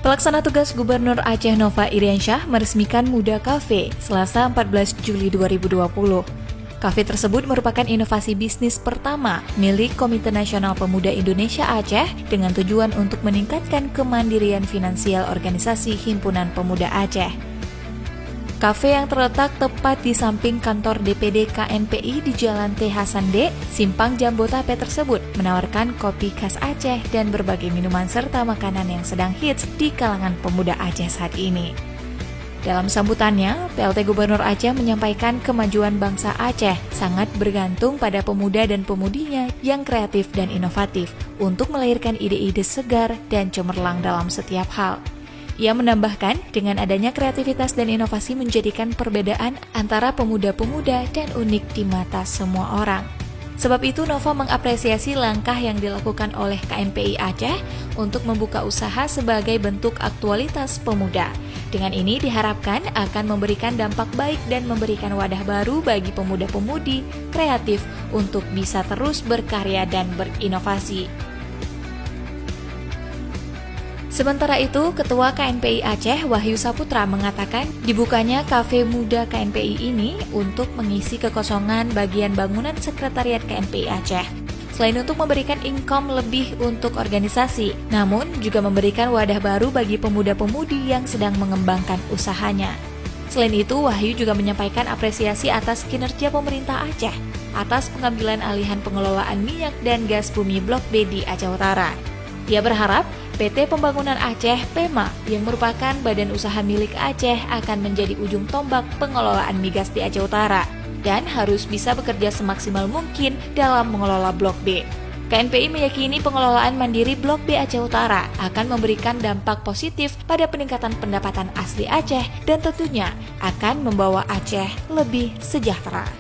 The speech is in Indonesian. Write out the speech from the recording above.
Pelaksana tugas Gubernur Aceh Nova Iriansyah meresmikan Muda Cafe Selasa 14 Juli 2020. Kafe tersebut merupakan inovasi bisnis pertama milik Komite Nasional Pemuda Indonesia Aceh dengan tujuan untuk meningkatkan kemandirian finansial organisasi Himpunan Pemuda Aceh. Kafe yang terletak tepat di samping kantor DPD KNPI di Jalan T. Hasande, Simpang Jambotape tersebut menawarkan kopi khas Aceh dan berbagai minuman serta makanan yang sedang hits di kalangan pemuda Aceh saat ini. Dalam sambutannya, PLT Gubernur Aceh menyampaikan kemajuan bangsa Aceh sangat bergantung pada pemuda dan pemudinya yang kreatif dan inovatif untuk melahirkan ide-ide segar dan cemerlang dalam setiap hal. Ia menambahkan, dengan adanya kreativitas dan inovasi menjadikan perbedaan antara pemuda-pemuda dan unik di mata semua orang. Sebab itu, Nova mengapresiasi langkah yang dilakukan oleh KNPI Aceh untuk membuka usaha sebagai bentuk aktualitas pemuda. Dengan ini diharapkan akan memberikan dampak baik dan memberikan wadah baru bagi pemuda-pemudi kreatif untuk bisa terus berkarya dan berinovasi. Sementara itu, Ketua KNPI Aceh Wahyu Saputra mengatakan dibukanya Kafe Muda KNPI ini untuk mengisi kekosongan bagian bangunan Sekretariat KNPI Aceh. Selain untuk memberikan income lebih untuk organisasi, namun juga memberikan wadah baru bagi pemuda-pemudi yang sedang mengembangkan usahanya. Selain itu, Wahyu juga menyampaikan apresiasi atas kinerja pemerintah Aceh atas pengambilan alihan pengelolaan minyak dan gas bumi Blok B di Aceh Utara. Ia berharap PT Pembangunan Aceh (PEMA) yang merupakan badan usaha milik Aceh akan menjadi ujung tombak pengelolaan migas di Aceh Utara dan harus bisa bekerja semaksimal mungkin dalam mengelola Blok B. KNPI meyakini pengelolaan mandiri Blok B Aceh Utara akan memberikan dampak positif pada peningkatan pendapatan asli Aceh dan tentunya akan membawa Aceh lebih sejahtera.